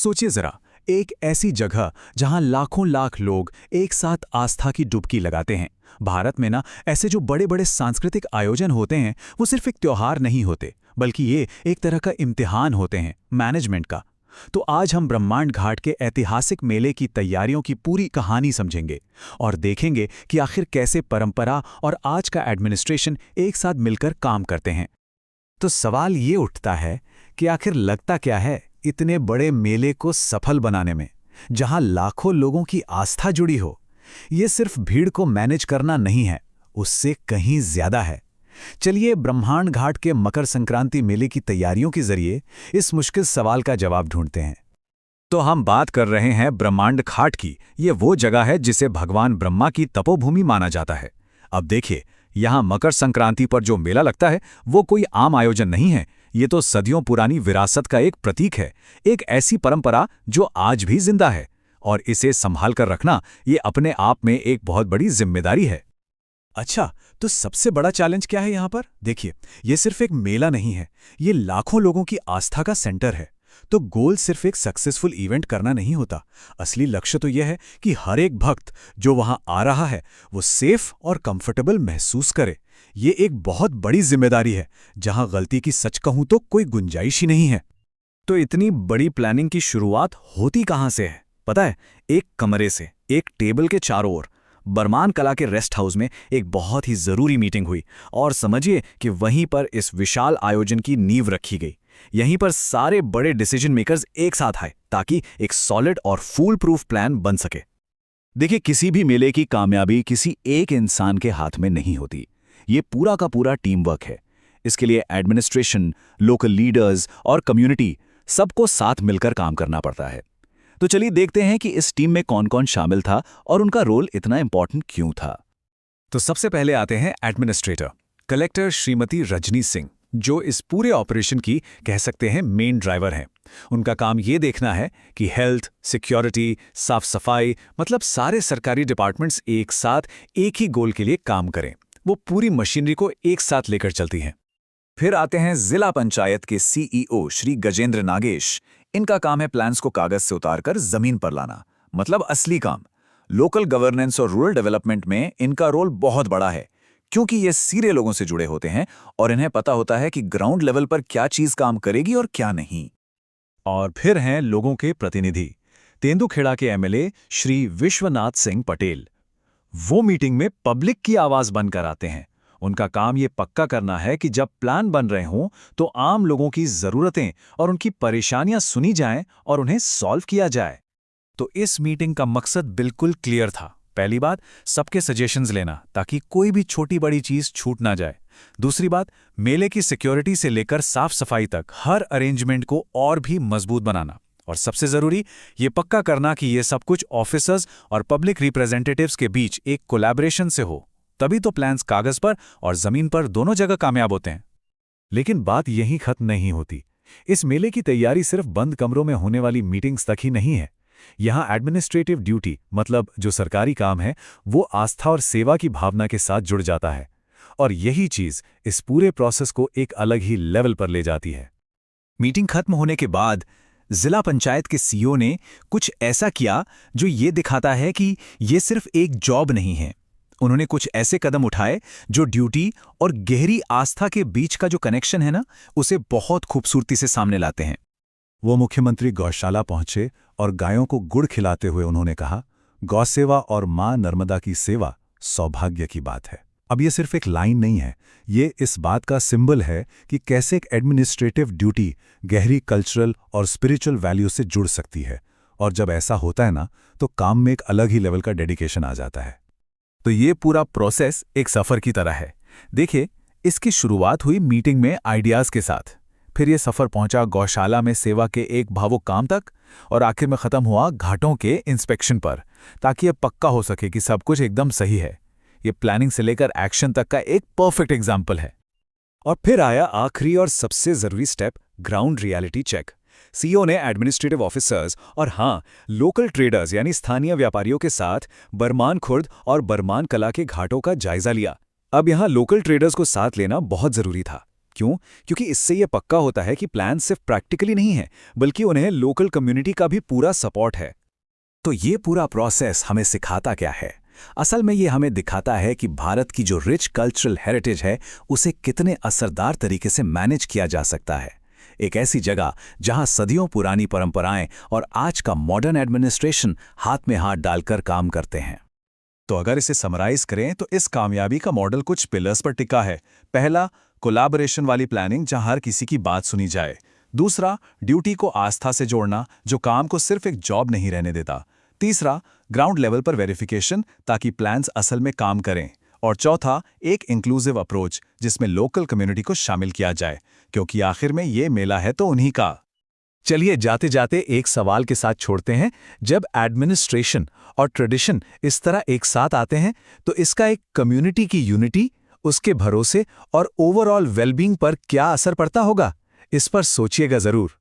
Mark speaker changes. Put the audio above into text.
Speaker 1: सोचिए जरा, एक ऐसी जगह जहां लाखों लाख लोग एक साथ आस्था की डुबकी लगाते हैं। भारत में ना ऐसे जो बड़े बड़े सांस्कृतिक आयोजन होते हैं वो सिर्फ एक त्योहार नहीं होते, बल्कि ये एक तरह का इम्तिहान होते हैं मैनेजमेंट का। तो आज हम ब्रह्मांड घाट के ऐतिहासिक मेले की तैयारियों की पूरी कहानी समझेंगे और देखेंगे कि आखिर कैसे परंपरा और आज का एडमिनिस्ट्रेशन एक साथ मिलकर काम करते हैं। तो सवाल ये उठता है कि आखिर लगता क्या है इतने बड़े मेले को सफल बनाने में, जहां लाखों लोगों की आस्था जुड़ी हो। ये सिर्फ भीड़ को मैनेज करना नहीं है, उससे कहीं ज्यादा है। चलिए ब्रह्मांड घाट के मकर संक्रांति मेले की तैयारियों के जरिए इस मुश्किल सवाल का जवाब ढूंढते हैं। तो हम बात कर रहे हैं ब्रह्मांड घाट की। ये वो जगह है जिसे भगवान ब्रह्मा की तपोभूमि माना जाता है। अब देखिए, यहाँ मकर संक्रांति पर जो मेला लगता है वो कोई आम आयोजन नहीं है। ये तो सदियों पुरानी विरासत का एक प्रतीक है, एक ऐसी परंपरा जो आज भी जिंदा है, और इसे संभाल कर रखना ये अपने आप में एक बहुत बड़ी जिम्मेदारी है। अच्छा, तो सबसे बड़ा चैलेंज क्या है यहाँ पर? देखिए, ये सिर्फ एक मेला नहीं है, ये लाखों लोगों की आस्था का सेंटर है। तो गोल सिर्फ एक सक्सेसफुल इवेंट करना नहीं होता। असली लक्ष्य तो यह है कि हर एक भक्त जो वहां आ रहा है वो सेफ और कंफर्टेबल महसूस करे। ये एक बहुत बड़ी जिम्मेदारी है, जहां गलती की सच कहूं तो कोई गुंजाइश ही नहीं है। तो इतनी बड़ी प्लानिंग की शुरुआत होती कहां से है? पता है, एक कमरे से, एक टेबल के चारों ओर बरमान कला के रेस्ट हाउस में एक बहुत ही जरूरी मीटिंग हुई, और समझिए कि वहीं पर इस विशाल आयोजन की नींव रखी गई। यहीं पर सारे बड़े डिसीजन मेकर्स एक साथ आए ताकि एक सॉलिड और फूल प्रूफ प्लान बन सके। देखिए, किसी भी मेले की कामयाबी किसी एक इंसान के हाथ में नहीं होती। ये पूरा का पूरा टीम वर्क है। इसके लिए एडमिनिस्ट्रेशन, लोकल लीडर्स और कम्युनिटी सबको साथ मिलकर काम करना पड़ता है। तो चलिए देखते हैं कि इस टीम में कौन कौन शामिल था और उनका रोल इतना इंपॉर्टेंट क्यों था। तो सबसे पहले आते हैं एडमिनिस्ट्रेटर, कलेक्टर श्रीमती रजनी सिंह, जो इस पूरे ऑपरेशन की कह सकते हैं मेन ड्राइवर हैं। उनका काम ये देखना है कि हेल्थ, सिक्योरिटी, साफ सफाई, मतलब सारे सरकारी डिपार्टमेंट्स एक साथ एक ही गोल के लिए काम करें। वो पूरी मशीनरी को एक साथ लेकर चलती हैं। फिर आते हैं जिला पंचायत के सीईओ श्री गजेंद्र नागेश। इनका काम है प्लान्स को कागज से उतारकर जमीन पर लाना, मतलब असली काम। लोकल गवर्नेंस और रूरल डेवलपमेंट में इनका रोल बहुत बड़ा है, क्योंकि ये सीधे लोगों से जुड़े होते हैं और इन्हें पता होता है कि ग्राउंड लेवल पर क्या चीज काम करेगी और क्या नहीं। और फिर हैं लोगों के प्रतिनिधि, तेंदुखेड़ा के एमएलए श्री विश्वनाथ सिंह पटेल। वो मीटिंग में पब्लिक की आवाज बनकर आते हैं। उनका काम ये पक्का करना है कि जब प्लान बन रहे हों तो आम लोगों की जरूरतें और उनकी परेशानियां सुनी जाएं और उन्हें सॉल्व किया जाए। तो इस मीटिंग का मकसद बिल्कुल क्लियर था। पहली बात, सबके सजेशंस लेना ताकि कोई भी छोटी बड़ी चीज छूट ना जाए। दूसरी बात, मेले की सिक्योरिटी से लेकर साफ सफाई तक हर अरेंजमेंट को और भी मजबूत बनाना। और सबसे जरूरी, ये पक्का करना कि ये सब कुछ ऑफिसर्स और पब्लिक रिप्रेजेंटेटिव्स के बीच एक कोलैबोरेशन से हो। तभी तो प्लान्स कागज पर और जमीन पर दोनों जगह कामयाब होते हैं। लेकिन बात यहीं खत्म नहीं होती। इस मेले की तैयारी सिर्फ बंद कमरों में होने वाली मीटिंग्स तक ही नहीं है। यहाँ एडमिनिस्ट्रेटिव ड्यूटी, मतलब जो सरकारी काम है, वो आस्था और सेवा की भावना के साथ जुड़ जाता है। और यही चीज इस पूरे प्रोसेस को एक अलग ही लेवल पर ले जाती है। मीटिंग खत्म होने के बाद जिला पंचायत के सीईओ ने कुछ ऐसा किया जो ये दिखाता है कि ये सिर्फ एक जॉब नहीं है। उन्होंने कुछ ऐसे कदम उठाए जो ड्यूटी और गहरी आस्था के बीच का जो कनेक्शन है ना, उसे बहुत खूबसूरती से सामने लाते हैं। वो मुख्यमंत्री गौशाला पहुंचे और गायों को गुड़ खिलाते हुए उन्होंने कहा, गौ सेवा और मां नर्मदा की सेवा सौभाग्य की बात है। अब ये सिर्फ एक लाइन नहीं है, ये इस बात का सिंबल है कि कैसे एक एडमिनिस्ट्रेटिव ड्यूटी गहरी कल्चरल और स्पिरिचुअल वैल्यू से जुड़ सकती है। और जब ऐसा होता है ना, तो काम में एक अलग ही लेवल का डेडिकेशन आ जाता है। तो ये पूरा प्रोसेस एक सफर की तरह है। देखिए, इसकी शुरुआत हुई मीटिंग में आइडियाज के साथ, फिर ये सफर पहुंचा गौशाला में सेवा के एक भावुक काम तक, और आखिर में खत्म हुआ घाटों के इंस्पेक्शन पर, ताकि ये पक्का हो सके कि सब कुछ एकदम सही है। ये प्लानिंग से लेकर एक्शन तक का एक परफेक्ट एग्जाम्पल है। और फिर आया आखिरी और सबसे जरूरी step, ground reality check. CEO ने एडमिनिस्ट्रेटिव ऑफिसर्स और हाँ, लोकल ट्रेडर्स यानी स्थानीय व्यापारियों के साथ बरमान खुर्द और बरमान कला के घाटों का जायजा लिया। अब यहाँ लोकल ट्रेडर्स को साथ लेना बहुत जरूरी था, क्यों? क्योंकि इससे यह पक्का होता है कि प्लान सिर्फ प्रैक्टिकली नहीं है, बल्कि उन्हें लोकल कम्युनिटी का भी पूरा सपोर्ट है। तो ये पूरा प्रोसेस हमें सिखाता क्या है? असल में ये हमें दिखाता है कि भारत की जो रिच कल्चरल हेरिटेज है, उसे कितने असरदार तरीके से मैनेज किया जा सकता है। एक ऐसी जगह जहां सदियों पुरानी परंपराएं और आज का मॉडर्न एडमिनिस्ट्रेशन हाथ में हाथ डालकर काम करते हैं। तो अगर इसे समराइज करें तो इस कामयाबी का मॉडल कुछ पिलर्स पर टिका है। पहला, कोलैबोरेशन वाली प्लानिंग जहां हर किसी की बात सुनी जाए। दूसरा, ड्यूटी को आस्था से जोड़ना जो काम को सिर्फ एक जॉब नहीं रहने देता। तीसरा, ग्राउंड लेवल पर वेरिफिकेशन ताकि प्लान्स असल में काम करें। और चौथा, एक इंक्लूसिव अप्रोच जिसमें लोकल कम्युनिटी को शामिल किया जाए, क्योंकि आखिर में ये मेला है तो उन्हीं का। चलिए जाते जाते एक सवाल के साथ छोड़ते हैं। जब एडमिनिस्ट्रेशन और ट्रेडिशन इस तरह एक साथ आते हैं तो इसका एक कम्युनिटी की यूनिटी, उसके भरोसे और ओवरऑल वेलबींग पर क्या असर पड़ता होगा? इस पर सोचिएगा जरूर।